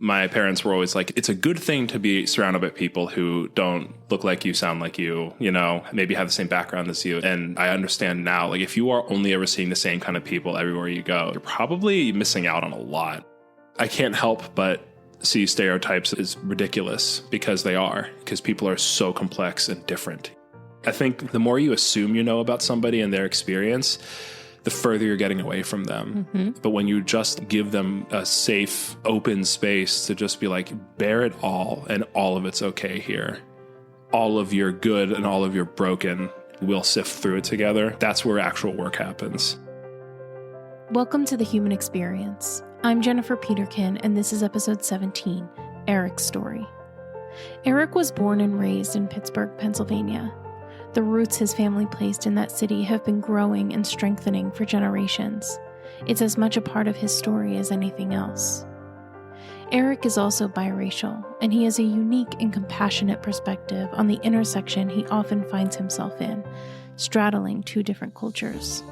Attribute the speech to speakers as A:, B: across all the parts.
A: My parents were always like, it's a good thing to be surrounded by people who don't look like you, sound like you, maybe have the same background as you. And I understand now, like, if you are only ever seeing the same kind of people everywhere you go, you're probably missing out on a lot. I can't help but see stereotypes as ridiculous because they are, because people are so complex and different. I think the more you assume you know about somebody and their experience, the further you're getting away from them. Mm-hmm. But when you just give them a safe, open space to just be like, bear it all, and all of it's okay here. All of your good and all of your broken, we'll sift through it together. That's where actual work happens.
B: Welcome to The Human Experience. I'm Jennifer Peterkin, and this is episode 17, Eric's Story. Eric was born and raised in Pittsburgh, Pennsylvania. The roots his family placed in that city have been growing and strengthening for generations. It's as much a part of his story as anything else. Eric is also biracial, and he has a unique and compassionate perspective on the intersection he often finds himself in, straddling two different cultures.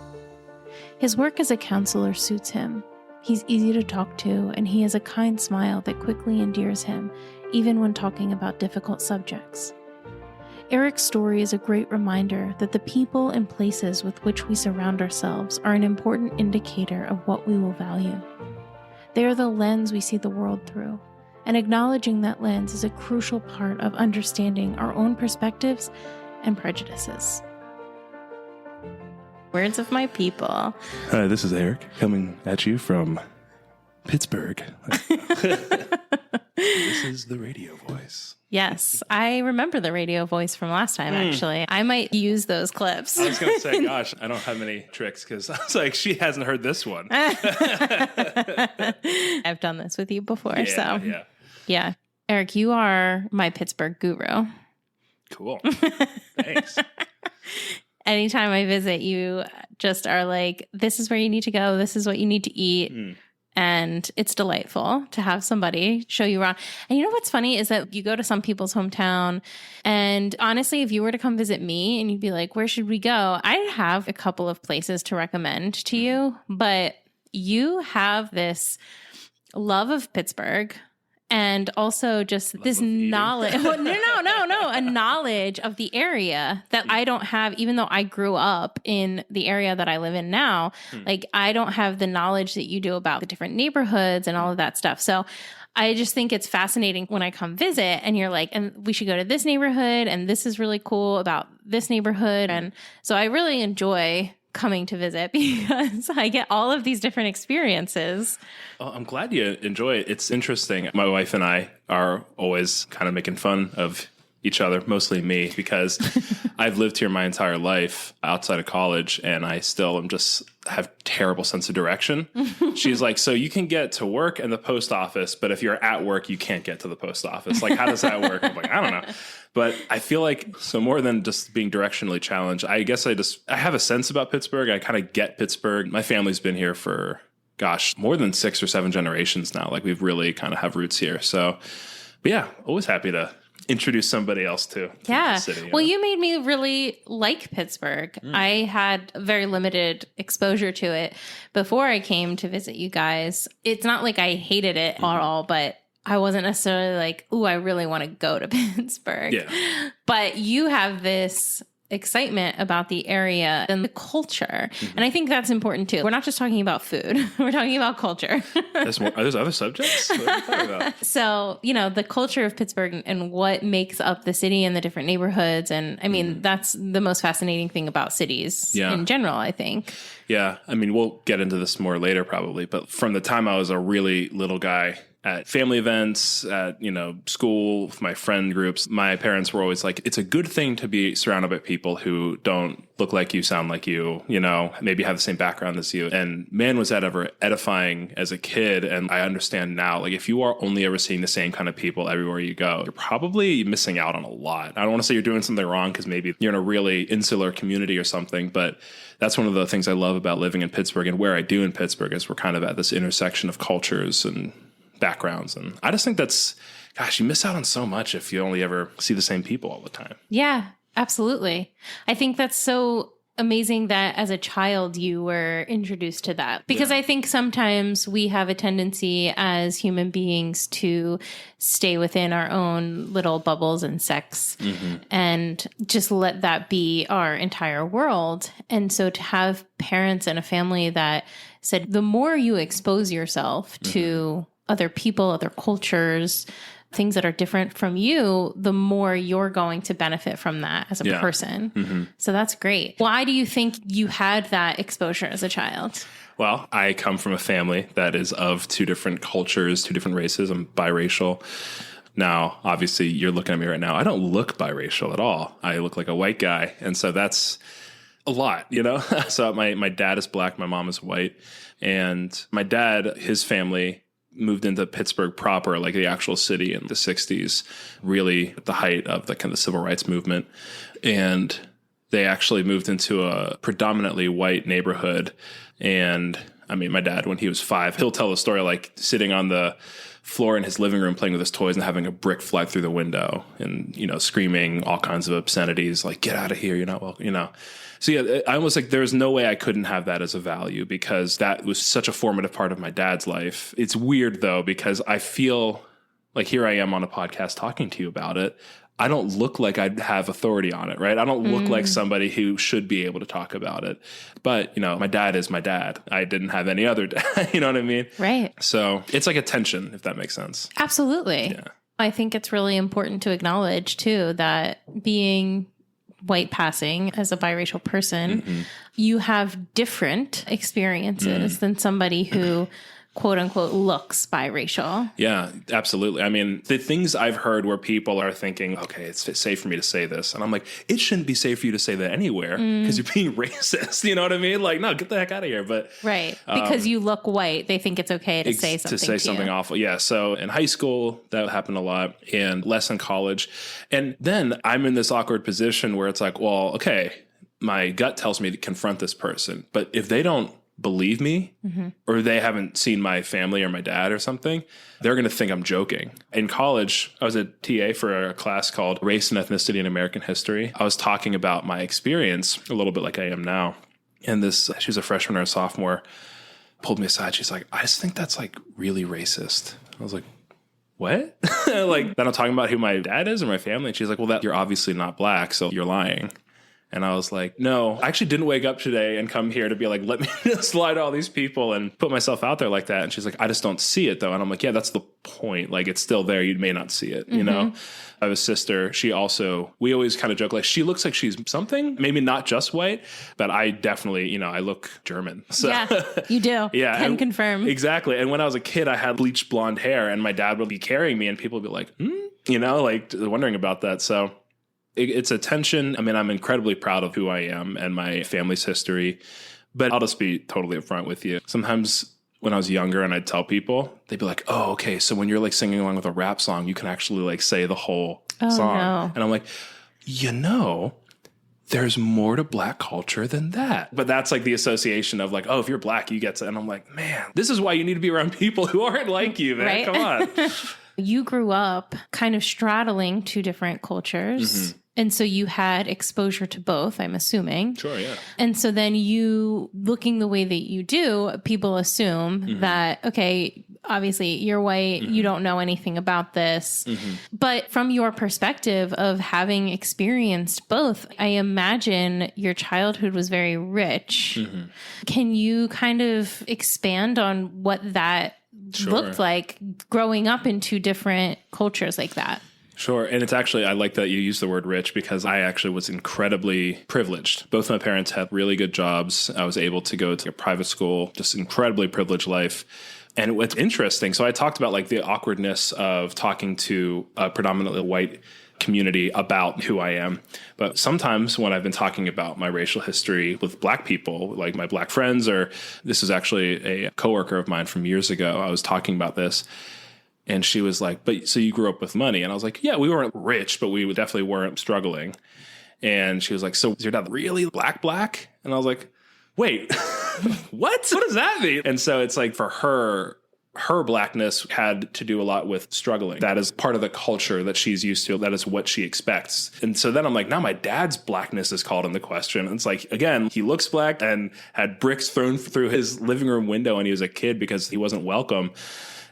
B: His work as a counselor suits him. He's easy to talk to, and he has a kind smile that quickly endears him, even when talking about difficult subjects. Eric's story is a great reminder that the people and places with which we surround ourselves are an important indicator of what we will value. They are the lens we see the world through, and acknowledging that lens is a crucial part of understanding our own perspectives and prejudices. Words of my people.
A: Hi, this is Eric coming at you from Pittsburgh. This is the radio voice.
B: Yes, I remember the radio voice from last time, actually. I might use those clips.
A: I was going to say, gosh, I don't have many tricks because I was like, she hasn't heard this one.
B: I've done this with you before, Yeah. Eric, you are my Pittsburgh guru.
A: Cool. Thanks.
B: Anytime I visit, you just are like, this is where you need to go. This is what you need to eat. And it's delightful to have somebody show you around. And you know what's funny is that you go to some people's hometown, and honestly, if you were to come visit me and you'd be like, where should we go? I have a couple of places to recommend to you, but you have this love of Pittsburgh and also just love this knowledge. A knowledge of the area that I don't have, even though I grew up in the area that I live in now. Like, I don't have the knowledge that you do about the different neighborhoods and all of that stuff. So I just think it's fascinating when I come visit and you're like, and we should go to this neighborhood, and this is really cool about this neighborhood. And so I really enjoy coming to visit because I get all of these different experiences.
A: Well, I'm glad you enjoy it. It's interesting. My wife and I are always kind of making fun of each other, mostly me, because I've lived here my entire life outside of college, and I still am just have terrible sense of direction. She's like, so you can get to work and the post office, but if you're at work, you can't get to the post office. Like, how does that work? I'm like, I don't know. But I feel like, so more than just being directionally challenged, I guess I have a sense about Pittsburgh. I kind of get Pittsburgh. My family's been here for, more than 6 or 7 generations now. Like, we've really kind of have roots here. So, but yeah, always happy to introduce somebody else to the city.
B: Well, you made me really like Pittsburgh. I had very limited exposure to it before I came to visit you guys. It's not like I hated it at all, but I wasn't necessarily like, ooh, I really want to go to Pittsburgh.
A: Yeah.
B: But you have this excitement about the area and the culture. And I think that's important too. We're not just talking about food. We're talking about culture.
A: Are there other subjects? What are you talking about?
B: So, the culture of Pittsburgh and what makes up the city and the different neighborhoods. And I mean, that's the most fascinating thing about cities in general, I think.
A: Yeah. I mean, we'll get into this more later probably, but from the time I was a really little guy, at family events, at, school, with my friend groups, my parents were always like, it's a good thing to be surrounded by people who don't look like you, sound like you, maybe have the same background as you. And man, was that ever edifying as a kid. And I understand now, like, if you are only ever seeing the same kind of people everywhere you go, you're probably missing out on a lot. I don't want to say you're doing something wrong because maybe you're in a really insular community or something, but that's one of the things I love about living in Pittsburgh, and where I do in Pittsburgh is we're kind of at this intersection of cultures and backgrounds. And I just think that's, you miss out on so much if you only ever see the same people all the time.
B: Yeah, absolutely. I think that's so amazing that as a child you were introduced to that, because I think sometimes we have a tendency as human beings to stay within our own little bubbles and sects and just let that be our entire world. And so to have parents and a family that said the more you expose yourself to other people, other cultures, things that are different from you, the more you're going to benefit from that as a person. So that's great. Why do you think you had that exposure as a child?
A: Well, I come from a family that is of two different cultures, two different races. I'm biracial. Now, obviously, you're looking at me right now. I don't look biracial at all. I look like a white guy. And so that's a lot, you know? So my dad is black, my mom is white. And my dad, his family moved into Pittsburgh proper, like the actual city in the 60s, really at the height of the kind of civil rights movement. And they actually moved into a predominantly white neighborhood. And I mean, my dad, when he was 5, he'll tell a story like sitting on the floor in his living room playing with his toys and having a brick fly through the window and, you know, screaming all kinds of obscenities like, get out of here, you're not welcome, you know. So yeah, I almost like there's no way I couldn't have that as a value because that was such a formative part of my dad's life. It's weird though, because I feel like here I am on a podcast talking to you about it. I don't look like I have authority on it, right? I don't look like somebody who should be able to talk about it. But, you know, my dad is my dad. I didn't have any other dad, you know what I mean?
B: Right.
A: So it's like a tension, if that makes sense.
B: Absolutely.
A: Yeah.
B: I think it's really important to acknowledge too that being white passing as a biracial person, you have different experiences than somebody who quote unquote looks biracial.
A: Yeah, absolutely. I mean, the things I've heard where people are thinking, okay, it's safe for me to say this. And I'm like, it shouldn't be safe for you to say that anywhere because you're being racist. You know what I mean? Like, no, get the heck out of here. But
B: right. Because you look white, they think it's okay to say something to
A: something
B: you.
A: Awful. Yeah. So in high school, that happened a lot and less in college. And then I'm in this awkward position where it's like, well, okay, my gut tells me to confront this person. But if they don't believe me or they haven't seen my family or my dad or something, they're going to think I'm joking. In college, I was a TA for a class called Race and Ethnicity in American History. I was talking about my experience a little bit like I am now. And she was a freshman or a sophomore, pulled me aside. She's like, I just think that's like really racist. I was like, what? Like, then I'm talking about who my dad is or my family. And she's like, well, you're obviously not black, so you're lying. And I was like, no, I actually didn't wake up today and come here to be like, let me just lie to all these people and put myself out there like that. And she's like, I just don't see it though. And I'm like, yeah, that's the point. Like, it's still there. You may not see it, you know? I have a sister. We always kind of joke, like, she looks like she's something, maybe not just white, but I definitely, you know, I look German. So,
B: yeah, you do.
A: Yeah.
B: Can confirm.
A: Exactly. And when I was a kid, I had bleached blonde hair and my dad would be carrying me and people would be like, you know, like wondering about that. So it's a tension. I mean, I'm incredibly proud of who I am and my family's history, but I'll just be totally upfront with you. Sometimes when I was younger and I'd tell people, they'd be like, oh, okay, so when you're like singing along with a rap song, you can actually like say the whole song. No. And I'm like, you know, there's more to black culture than that. But that's like the association of like, oh, if you're black, you get to, and I'm like, man, this is why you need to be around people who aren't like you, man. Right? Come on.
B: You grew up kind of straddling two different cultures. And so you had exposure to both, I'm assuming.
A: Sure, yeah.
B: And so then you, looking the way that you do, people assume that, okay, obviously you're white, you don't know anything about this. But from your perspective of having experienced both, I imagine your childhood was very rich. Can you kind of expand on what that looked like growing up in two different cultures like that?
A: Sure. And it's actually, I like that you use the word rich because I actually was incredibly privileged. Both my parents had really good jobs. I was able to go to a private school, just incredibly privileged life. And what's interesting, so I talked about like the awkwardness of talking to a predominantly white community about who I am. But sometimes when I've been talking about my racial history with black people, like my black friends, or this is actually a coworker of mine from years ago, I was talking about this. And she was like, but so you grew up with money? And I was like, yeah, we weren't rich, but we definitely weren't struggling. And she was like, so is your dad really black? And I was like, wait, what? What does that mean? And so it's like for her, her blackness had to do a lot with struggling. That is part of the culture that she's used to. That is what she expects. And so then I'm like, now my dad's blackness is called into question. And it's like, again, he looks black and had bricks thrown through his living room window when he was a kid because he wasn't welcome.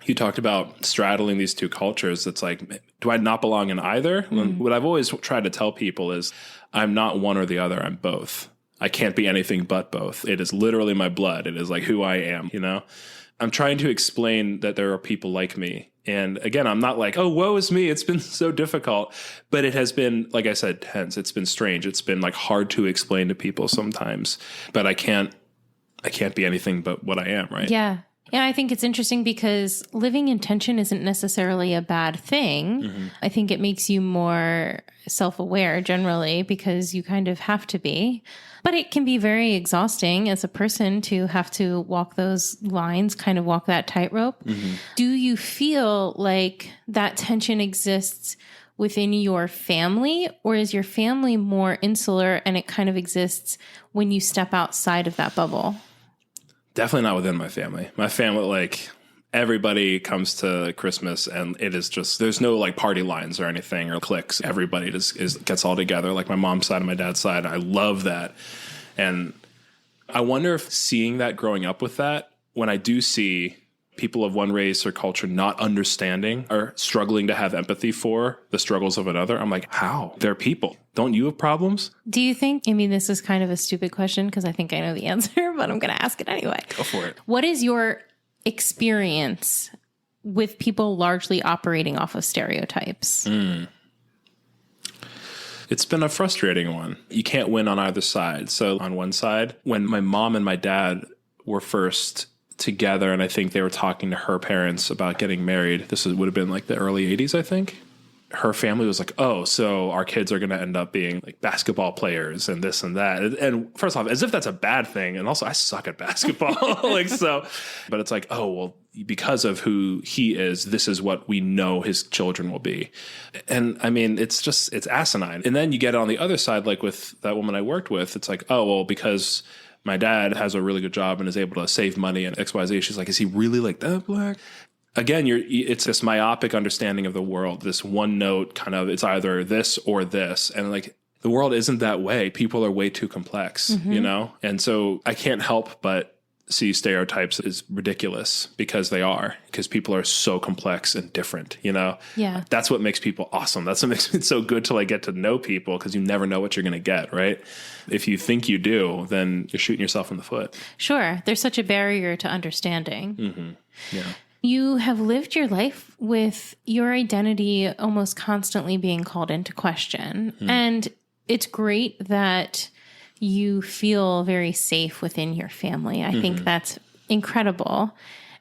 A: You talked about straddling these two cultures. It's like, do I not belong in either? What I've always tried to tell people is I'm not one or the other. I'm both. I can't be anything but both. It is literally my blood. It is like who I am, you know? I'm trying to explain that there are people like me. And again, I'm not like, oh, woe is me. It's been so difficult. But it has been, like I said, tense. It's been strange. It's been like hard to explain to people sometimes. But I can't be anything but what I am, right?
B: Yeah. Yeah, I think it's interesting because living in tension isn't necessarily a bad thing.
A: Mm-hmm.
B: I think it makes you more self-aware generally because you kind of have to be. But it can be very exhausting as a person to have to walk those lines, kind of walk that tightrope.
A: Mm-hmm.
B: Do you feel like that tension exists within your family, or is your family more insular and it kind of exists when you step outside of that bubble?
A: Definitely not within my family. My family, like, everybody comes to Christmas and it is just, there's no like party lines or anything or cliques. Everybody just gets all together, like my mom's side and my dad's side. I love that. And I wonder if seeing that, growing up with that, when I do see people of one race or culture not understanding or struggling to have empathy for the struggles of another, I'm like, how? They're people. Don't you have problems?
B: Do you think, I mean, this is kind of a stupid question because I think I know the answer, but I'm going to ask it anyway.
A: Go for it.
B: What is your experience with people largely operating off of stereotypes?
A: It's been a frustrating one. You can't win on either side. So on one side, when my mom and my dad were first together, and I think they were talking to her parents about getting married, would have been like the early 80s, I think. Her family was like, oh, so our kids are going to end up being like basketball players and this and that. And first off, as if that's a bad thing. And also I suck at basketball. But it's like, oh, well, because of who he is, this is what we know his children will be. And I mean, it's asinine. And then you get on the other side, like with that woman I worked with, it's like, oh, well, because my dad has a really good job and is able to save money and XYZ. She's like, is he really like that black? Again, it's this myopic understanding of the world, this one note kind of, it's either this or this. And like, the world isn't that way. People are way too complex, you know? And so I can't help but see stereotypes as ridiculous because people are so complex and different, you know?
B: Yeah.
A: That's what makes people awesome. That's what makes it so good to like get to know people because you never know what you're going to get, right? If you think you do, then you're shooting yourself in the foot.
B: Sure. There's such a barrier to understanding.
A: Mm-hmm. Yeah.
B: You have lived your life with your identity almost constantly being called into question. And it's great that you feel very safe within your family. I think that's incredible.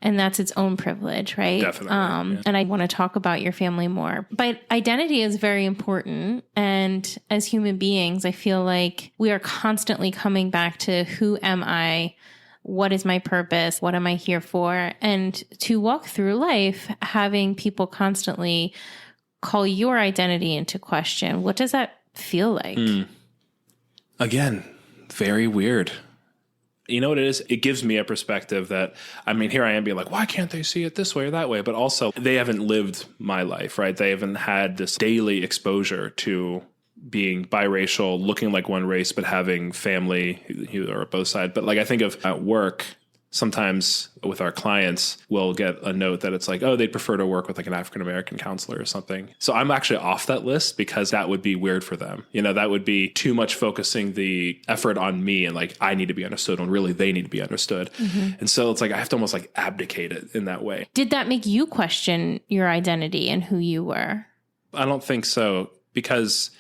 B: And that's its own privilege, right?
A: Definitely.
B: And I want to talk about your family more. But identity is very important. And as human beings, I feel like we are constantly coming back to who am I? What is my purpose? What am I here for? And to walk through life, having people constantly call your identity into question, what does that feel like?
A: Again, very weird. You know what it is? It gives me a perspective that, I mean, here I am being like, why can't they see it this way or that way? But also, they haven't lived my life, right? They haven't had this daily exposure to being biracial, looking like one race, but having family who are both sides. But like I think of at work, sometimes with our clients, we'll get a note that it's like, oh, they'd prefer to work with like an African-American counselor or something. So I'm actually off that list because that would be weird for them. You know, that would be too much focusing the effort on me and like, I need to be understood when really they need to be understood. And so it's like, I have to almost like abdicate it in that way.
B: Did that make you question your identity and who you were?
A: I don't think so, because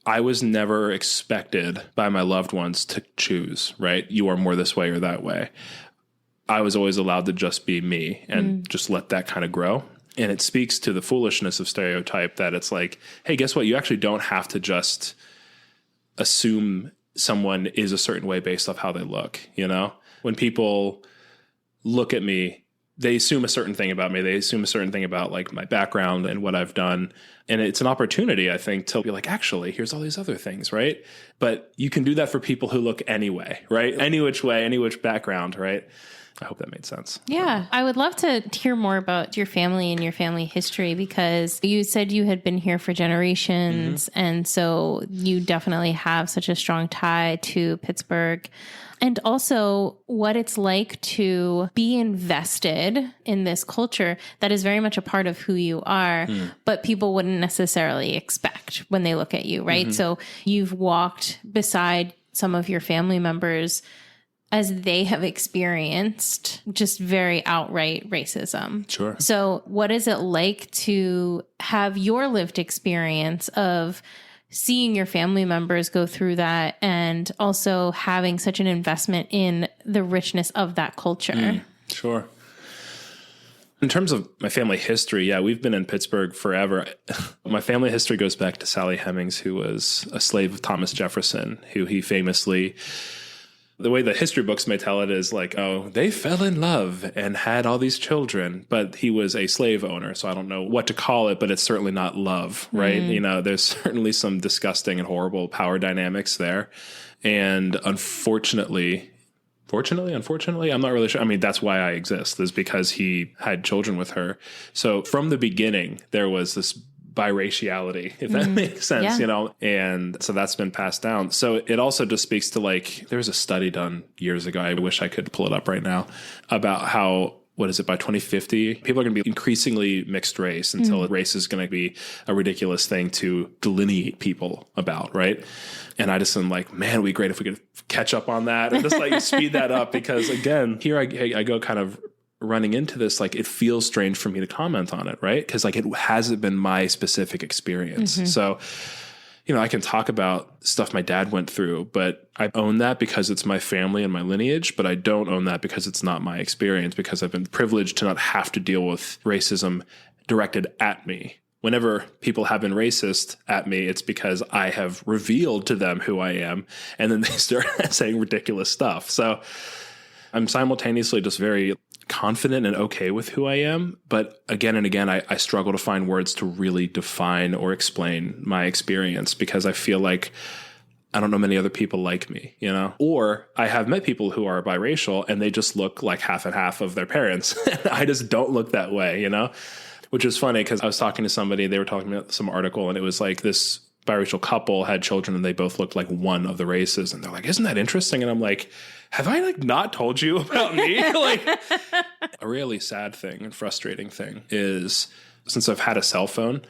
A: I was never expected by my loved ones to choose, right? You are more this way or that way. I was always allowed to just be me and just let that kind of grow. And it speaks to the foolishness of stereotype that it's like, hey, guess what? You actually don't have to just assume someone is a certain way based off how they look, you know? When people look at me, they assume a certain thing about me. They assume a certain thing about like my background and what I've done. And it's an opportunity, I think, to be like, actually, here's all these other things, right? But you can do that for people who look anyway, right? Any which way, any which background, right? I hope that made sense.
B: Yeah. I would love to hear more about your family and your family history, because you said you had been here for generations. And so you definitely have such a strong tie to Pittsburgh. And also what it's like to be invested in this culture that is very much a part of who you are, but people wouldn't necessarily expect when they look at you, right? So you've walked beside some of your family members as they have experienced just very outright racism.
A: Sure.
B: So what is it like to have your lived experience of seeing your family members go through that, and also having such an investment in the richness of that culture?
A: Sure. In terms of my family history, yeah, we've been in Pittsburgh forever. My family history goes back to Sally Hemings, who was a slave of Thomas Jefferson, who he famously, the way the history books may tell it is like, oh, they fell in love and had all these children, but he was a slave owner. So I don't know what to call it, but it's certainly not love, right? You know, there's certainly some disgusting and horrible power dynamics there. And unfortunately, I'm not really sure. I mean, that's why I exist, is because he had children with her. So from the beginning, there was this biraciality, if that makes sense, you know, and so that's been passed down. So it also just speaks to, like, there was a study done years ago, I wish I could pull it up right now, about how, what is it, by 2050, people are going to be increasingly mixed race until race is going to be a ridiculous thing to delineate people about, right? And I just am like, man, it'd be great if we could catch up on that and just like speed that up, because again, here I go kind of running into this, like, it feels strange for me to comment on it, right? Because like it hasn't been my specific experience. So, you know, I can talk about stuff my dad went through, but I own that because it's my family and my lineage, but I don't own that because it's not my experience, because I've been privileged to not have to deal with racism directed at me. Whenever people have been racist at me, it's because I have revealed to them who I am, and then they start saying ridiculous stuff. So I'm simultaneously just very confident and okay with who I am. But again and again, I struggle to find words to really define or explain my experience, because I feel like I don't know many other people like me, you know? Or I have met people who are biracial and they just look like half and half of their parents. I just don't look that way, you know? Which is funny, because I was talking to somebody, they were talking about some article, and it was like this biracial couple had children and they both looked like one of the races. And they're like, isn't that interesting? And I'm like, have I like not told you about me? Like, a really sad thing and frustrating thing is, since I've had a cell phone,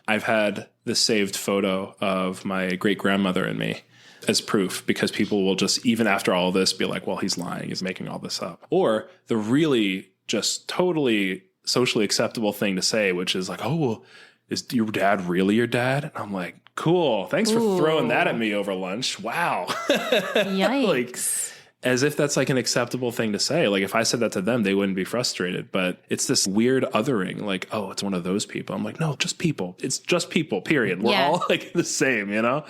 A: I've had this saved photo of my great grandmother and me as proof, because people will just, even after all of this, be like, well, he's lying, he's making all this up. Or the really just totally socially acceptable thing to say, which is like, oh, well, is your dad really your dad? And I'm like, cool, thanks for throwing that at me over lunch. Wow.
B: Yikes.
A: Like, as if that's like an acceptable thing to say. Like, if I said that to them, they wouldn't be frustrated. But it's this weird othering, like, oh, it's one of those people. I'm like, no, just people. It's just people, period. We're all like the same, you know?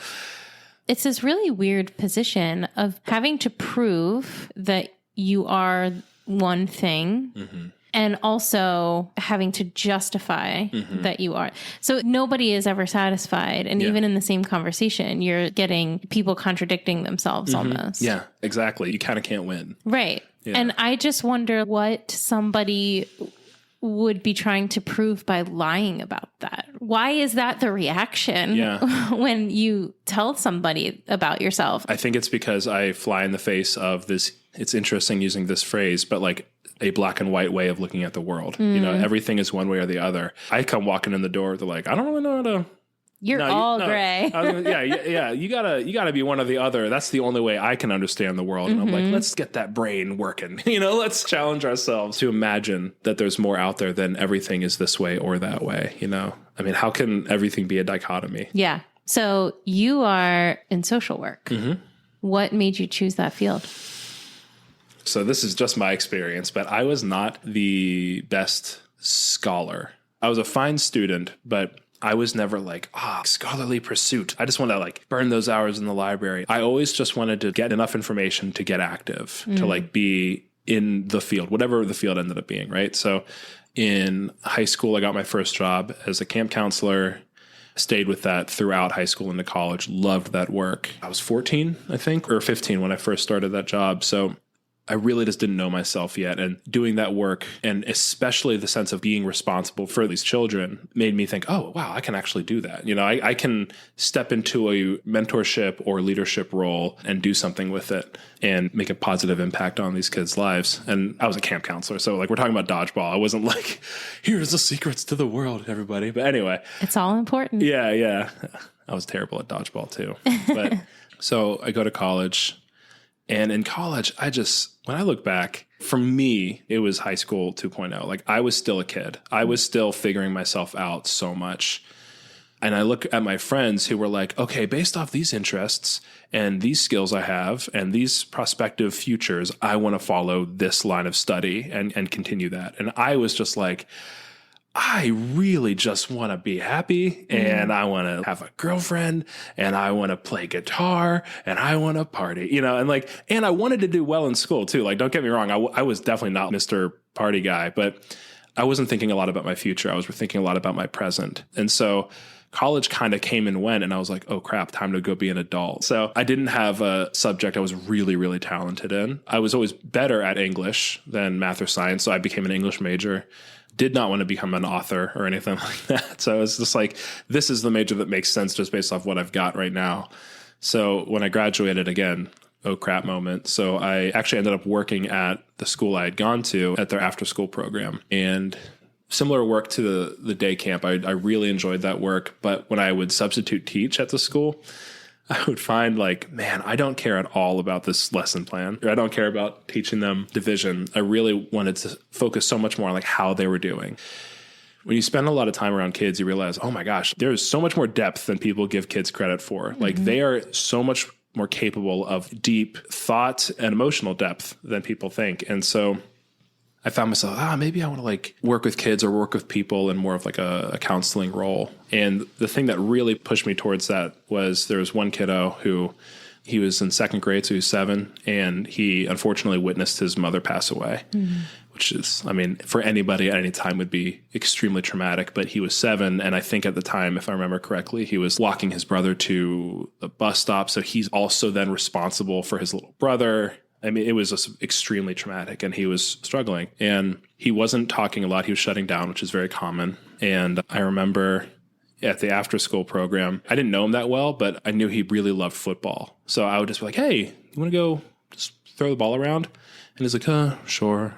B: It's this really weird position of having to prove that you are one thing, and also having to justify that you are. So nobody is ever satisfied. And even in the same conversation, you're getting people contradicting themselves almost.
A: Yeah, exactly. You kind of can't win.
B: Right. Yeah. And I just wonder what somebody would be trying to prove by lying about that. Why is that the reaction when you tell somebody about yourself?
A: I think it's because I fly in the face of this. It's interesting using this phrase, but like a black and white way of looking at the world. You know, everything is one way or the other. I come walking in the door, they're like, I don't really know how to.
B: You're all gray.
A: Yeah. You gotta be one or the other. That's the only way I can understand the world. And I'm like, let's get that brain working. You know, let's challenge ourselves to imagine that there's more out there than everything is this way or that way. You know, I mean, how can everything be a dichotomy?
B: Yeah. So you are in social work. What made you choose that field?
A: So this is just my experience, but I was not the best scholar. I was a fine student, but I was never like, scholarly pursuit. I just want to like burn those hours in the library. I always just wanted to get enough information to get active, to like be in the field, whatever the field ended up being, right? So in high school, I got my first job as a camp counselor, stayed with that throughout high school into college, loved that work. I was 14, I think, or 15 when I first started that job. So I really just didn't know myself yet. And doing that work, and especially the sense of being responsible for these children, made me think, oh, wow, I can actually do that. I can step into a mentorship or leadership role and do something with it and make a positive impact on these kids' lives. And I was a camp counselor. So we're talking about dodgeball. I wasn't like, here's the secrets to the world, everybody. But anyway.
B: It's all important.
A: Yeah. I was terrible at dodgeball too. But so I go to college. And in college, when I look back, for me, it was high school 2.0. I was still a kid. I was still figuring myself out so much. And I look at my friends who were like, okay, based off these interests and these skills I have and these prospective futures, I want to follow this line of study and continue that. And I was just like, I really just want to be happy and I want to have a girlfriend and I want to play guitar and I want to party, and I wanted to do well in school too. Don't get me wrong. I was definitely not Mr. Party guy, but I wasn't thinking a lot about my future. I was thinking a lot about my present. And so college kind of came and went and I was like, oh crap, time to go be an adult. So I didn't have a subject I was really, really talented in. I was always better at English than math or science. So I became an English major. Did not want to become an author or anything like that. So it was just like, this is the major that makes sense just based off what I've got right now. So when I graduated, again, oh crap moment. So I actually ended up working at the school I had gone to at their after school program. And similar work to the day camp, I really enjoyed that work. But when I would substitute teach at the school, I would find man, I don't care at all about this lesson plan. I don't care about teaching them division. I really wanted to focus so much more on how they were doing. When you spend a lot of time around kids, you realize, oh my gosh, there's so much more depth than people give kids credit for. They are so much more capable of deep thought and emotional depth than people think. And so I found myself, maybe I want to work with kids or work with people in more of a counseling role. And the thing that really pushed me towards that was there was one kiddo who he was in second grade, so he was 7, and he unfortunately witnessed his mother pass away, which is, for anybody at any time would be extremely traumatic. But he was 7, and I think at the time, if I remember correctly, he was walking his brother to the bus stop. So he's also then responsible for his little brother. It was just extremely traumatic and he was struggling and he wasn't talking a lot. He was shutting down, which is very common. And I remember at the after school program, I didn't know him that well, but I knew he really loved football. So I would just be like, hey, you want to go just throw the ball around? And he's like, sure,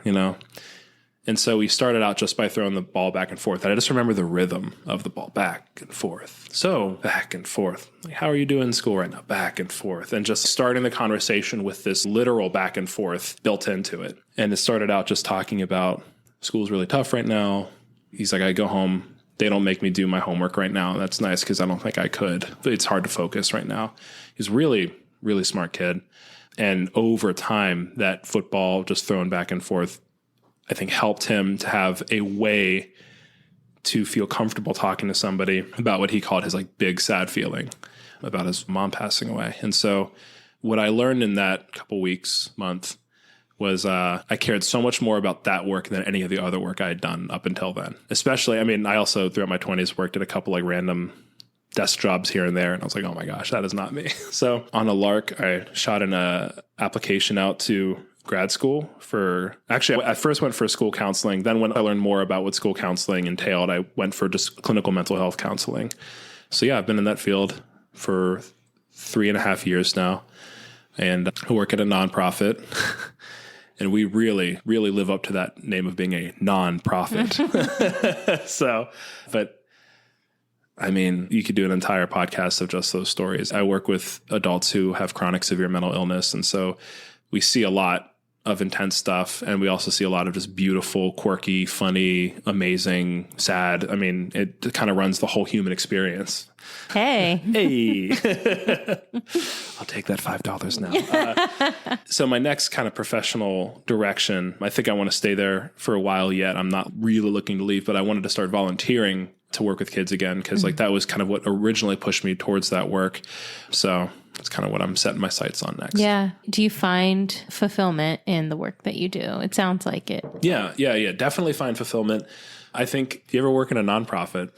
A: And so we started out just by throwing the ball back and forth. And I just remember the rhythm of the ball back and forth. So back and forth. How are you doing in school right now? Back and forth. And just starting the conversation with this literal back and forth built into it. And it started out just talking about school's really tough right now. He's like, I go home. They don't make me do my homework right now. That's nice because I don't think I could. But it's hard to focus right now. He's really, really smart kid. And over time, that football just thrown back and forth, I think helped him to have a way to feel comfortable talking to somebody about what he called his big sad feeling about his mom passing away. And so what I learned in that couple weeks, month, was I cared so much more about that work than any of the other work I had done up until then. Especially, I also throughout my 20s worked at a couple random desk jobs here and there. And I was like, oh my gosh, that is not me. So on a lark, I shot an application out to grad school I first went for school counseling. Then when I learned more about what school counseling entailed, I went for just clinical mental health counseling. So yeah, I've been in that field for 3.5 years now and I work at a nonprofit and we really, really live up to that name of being a nonprofit. You could do an entire podcast of just those stories. I work with adults who have chronic severe mental illness. And so we see a lot of intense stuff. And we also see a lot of just beautiful, quirky, funny, amazing, sad. It kind of runs the whole human experience.
B: Hey.
A: I'll take that $5 now. So my next kind of professional direction, I think I want to stay there for a while yet. I'm not really looking to leave, but I wanted to start volunteering to work with kids again. Cause that was kind of what originally pushed me towards that work. So that's kind of what I'm setting my sights on next.
B: Yeah. Do you find fulfillment in the work that you do? It sounds like it.
A: Yeah. Definitely find fulfillment. I think if you ever work in a nonprofit,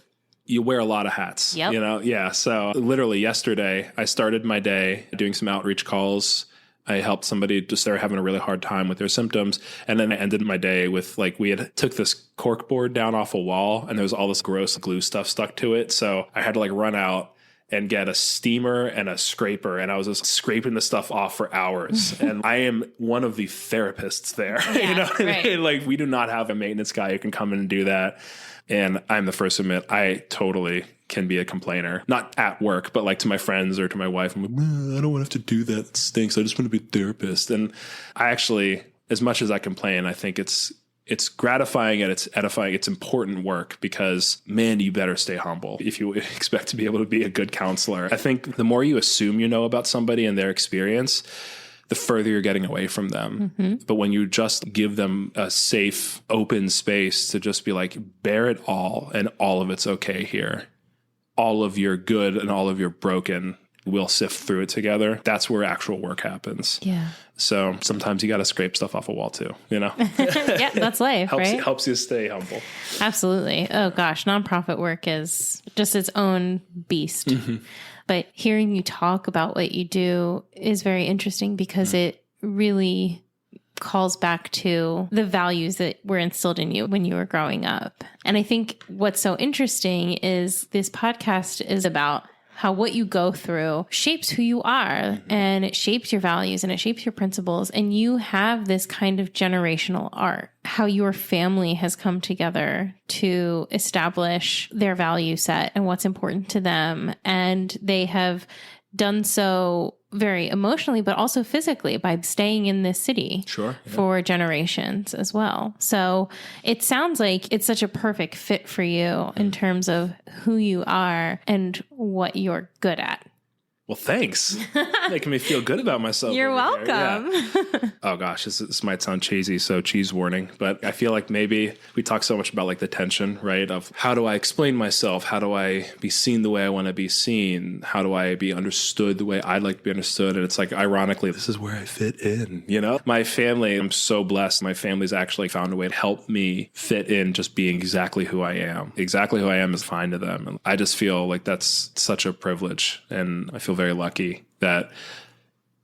A: you wear a lot of hats,
B: Yep.
A: Yeah. So literally yesterday I started my day doing some outreach calls I helped somebody just, they're having a really hard time with their symptoms. And then I ended my day with like, we had took this cork board down off a wall and there was all this gross glue stuff stuck to it. So I had to like run out and get a steamer and a scraper. And I was just scraping the stuff off for hours. And I am one of the therapists there.
B: Yeah,
A: you know what
B: right.
A: I mean? Like, we do not have a maintenance guy who can come in and do that. And I'm the first to admit, I totally can be a complainer, not at work, but like to my friends or to my wife. I'm like, I don't want to have to do that. It stinks. I just want to be a therapist. And I actually, as much as I complain, I think it's gratifying and it's edifying. It's important work because, man, you better stay humble if you expect to be able to be a good counselor. I think the more you assume you know about somebody and their experience, the further you're getting away from them. Mm-hmm. But when you just give them a safe, open space to just be like, bear it all and all of it's okay here. All of your good and all of your broken, we'll sift through it together. That's where actual work happens.
B: Yeah.
A: So sometimes you got to scrape stuff off a wall too, you know?
B: Yeah, that's life, right?
A: Helps you stay humble.
B: Absolutely. Oh gosh, nonprofit work is just its own beast. Mm-hmm. But hearing you talk about what you do is very interesting because it really calls back to the values that were instilled in you when you were growing up. And I think what's so interesting is this podcast is about how what you go through shapes who you are, and it shapes your values and it shapes your principles. And you have this kind of generational arc, how your family has come together to establish their value set and what's important to them. And they have done so very emotionally, but also physically by staying in this city for generations as well. So it sounds like it's such a perfect fit for you in terms of who you are and what you're good at.
A: Well, thanks. Making me feel good about myself.
B: You're welcome.
A: Yeah. Oh gosh, this might sound cheesy, so cheese warning. But I feel like maybe we talk so much about like the tension, right? Of how do I explain myself? How do I be seen the way I want to be seen? How do I be understood the way I'd like to be understood? And it's like, ironically, this is where I fit in, you know? My family, I'm so blessed. My family's actually found a way to help me fit in just being exactly who I am. Exactly who I am is fine to them. And I just feel like that's such a privilege. And I feel very lucky that,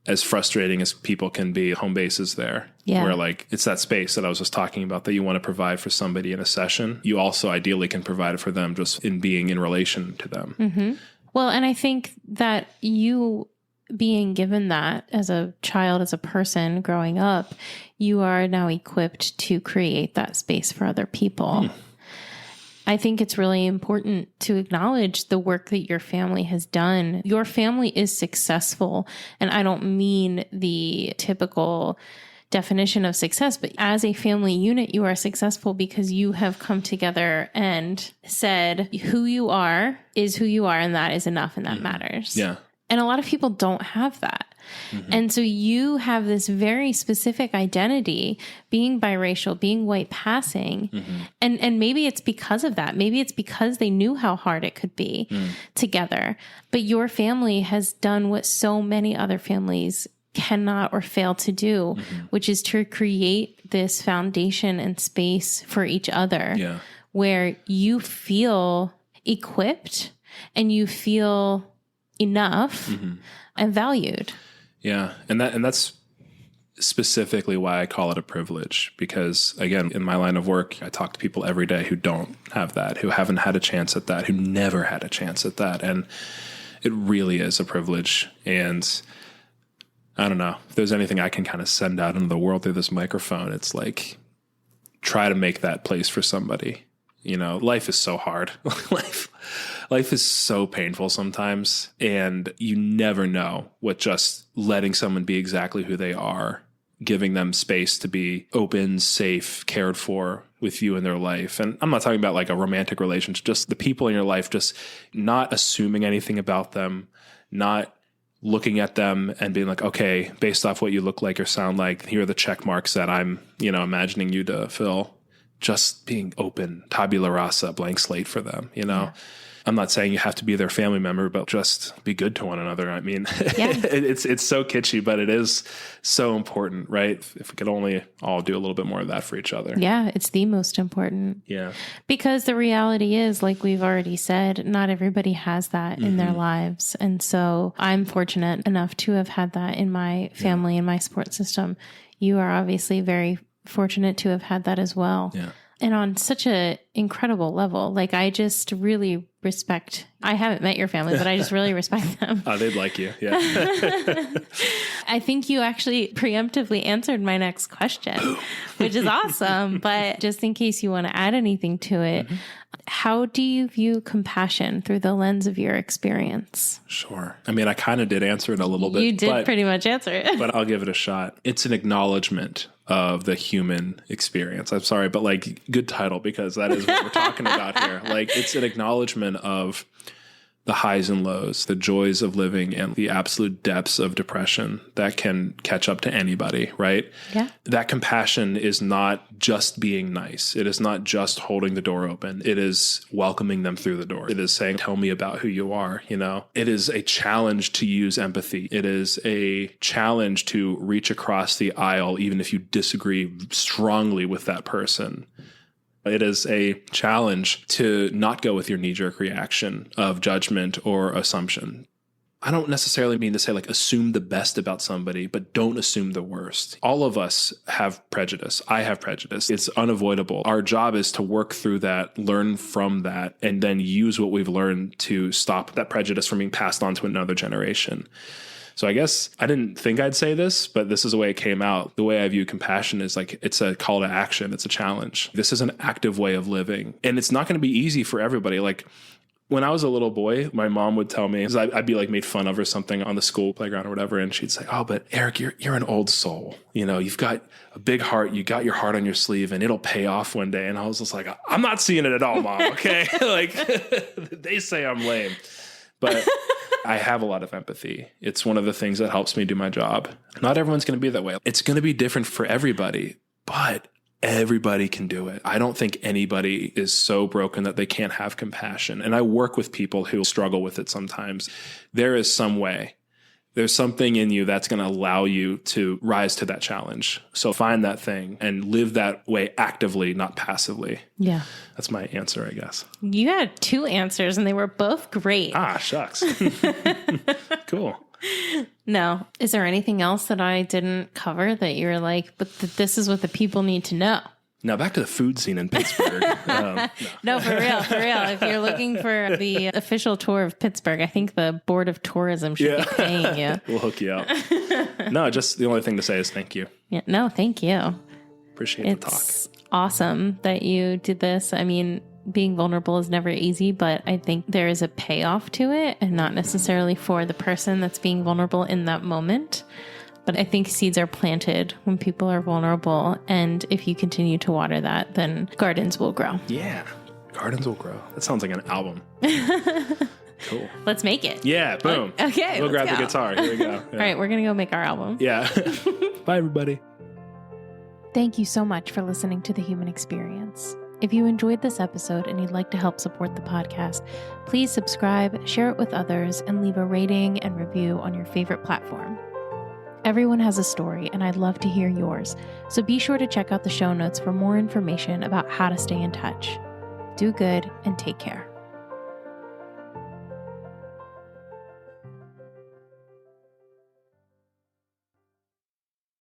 A: as frustrating as people can be, home base is there. Yeah. Where like it's that space that I was just talking about that you want to provide for somebody in a session. You also ideally can provide it for them just in being in relation to them.
B: Mm-hmm. Well, and I think that you being given that as a child, as a person growing up, you are now equipped to create that space for other people. I think it's really important to acknowledge the work that your family has done. Your family is successful, and I don't mean the typical definition of success, but as a family unit, you are successful because you have come together and said who you are is who you are, and that is enough, and that matters.
A: Yeah.
B: And a lot of people don't have that. Mm-hmm. And so you have this very specific identity, being biracial, being white passing. Mm-hmm. And maybe it's because of that. Maybe it's because they knew how hard it could be together. But your family has done what so many other families cannot or fail to do, which is to create this foundation and space for each other where you feel equipped and you feel enough and valued.
A: Yeah. And that's specifically why I call it a privilege, because again, in my line of work, I talk to people every day who don't have that, who haven't had a chance at that, who never had a chance at that. And it really is a privilege. And I don't know if there's anything I can kind of send out into the world through this microphone. It's like, try to make that place for somebody. You know, life is so hard. Life is so painful sometimes, and you never know what just letting someone be exactly who they are, giving them space to be open, safe, cared for with you in their life. And I'm not talking about like a romantic relationship, just the people in your life, just not assuming anything about them, not looking at them and being like, okay, based off what you look like or sound like, here are the check marks that I'm, imagining you to fill. just being open, tabula rasa, blank slate for them, you know?
B: Yeah.
A: I'm not saying you have to be their family member, but just be good to one another. I mean,
B: Yeah.
A: it's so kitschy, but it is so important, right? If we could only all do a little bit more of that for each other.
B: Yeah, it's the most important.
A: Yeah.
B: Because the reality is, like we've already said, not everybody has that in their lives. And so I'm fortunate enough to have had that in my family and my support system. You are obviously very fortunate to have had that as well.
A: Yeah.
B: And on such an incredible level, like I just really respect, I haven't met your family, but I just really respect them.
A: Oh, they'd like you. Yeah.
B: I think you actually preemptively answered my next question, which is awesome. But just in case you want to add anything to it, how do you view compassion through the lens of your experience?
A: Sure. I mean, I kind of did answer it a little bit.
B: You did pretty much answer it.
A: But I'll give it a shot. It's an acknowledgement of the human experience. I'm sorry, but like, good title, because that is what we're talking about here. Like, it's an acknowledgement of the highs and lows, the joys of living, and the absolute depths of depression that can catch up to anybody, right?
B: Yeah.
A: That compassion is not just being nice. It is not just holding the door open. It is welcoming them through the door. It is saying, tell me about who you are, you know? It is a challenge to use empathy. It is a challenge to reach across the aisle, even if you disagree strongly with that person. It is a challenge to not go with your knee-jerk reaction of judgment or assumption. I don't necessarily mean to say like assume the best about somebody, but don't assume the worst. All of us have prejudice. I have prejudice. It's unavoidable. Our job is to work through that, learn from that, and then use what we've learned to stop that prejudice from being passed on to another generation. So I guess I didn't think I'd say this, but this is the way it came out. The way I view compassion is like, it's a call to action. It's a challenge. This is an active way of living. And it's not going to be easy for everybody. Like when I was a little boy, my mom would tell me, I'd be like made fun of or something on the school playground or whatever. And she'd say, oh, but Eric, you're an old soul. You know, you've got a big heart. You got your heart on your sleeve and it'll pay off one day. And I was just like, I'm not seeing it at all, Mom. Okay. Like they say I'm lame, but I have a lot of empathy. It's one of the things that helps me do my job. Not everyone's going to be that way. It's going to be different for everybody, but everybody can do it. I don't think anybody is so broken that they can't have compassion. And I work with people who struggle with it sometimes. There is some way. There's something in you that's going to allow you to rise to that challenge. So find that thing and live that way actively, not passively.
B: Yeah.
A: That's my answer, I guess.
B: You had 2 answers and they were both great.
A: Ah, shucks. Cool.
B: No. Is there anything else that I didn't cover that you're like, but this is what the people need to know?
A: Now back to the food scene in Pittsburgh.
B: No, for real. If you're looking for the official tour of Pittsburgh, I think the Board of Tourism should be paying you.
A: We'll hook you up. No, just the only thing to say is thank you.
B: Yeah, no, thank you.
A: Appreciate the talk.
B: It's awesome that you did this. I mean, being vulnerable is never easy, but I think there is a payoff to it, and not necessarily for the person that's being vulnerable in that moment. But I think seeds are planted when people are vulnerable. And if you continue to water that, then gardens will grow.
A: Yeah. Gardens will grow. That sounds like an album. Cool.
B: Let's make it.
A: Yeah. Boom.
B: Okay.
A: We'll grab the guitar. Here we go. Yeah.
B: All right. We're going to go make our album.
A: Yeah. Bye, everybody.
B: Thank you so much for listening to The Human Experience. If you enjoyed this episode and you'd like to help support the podcast, please subscribe, share it with others, and leave a rating and review on your favorite platform. Everyone has a story, and I'd love to hear yours, so be sure to check out the show notes for more information about how to stay in touch. Do good and take care.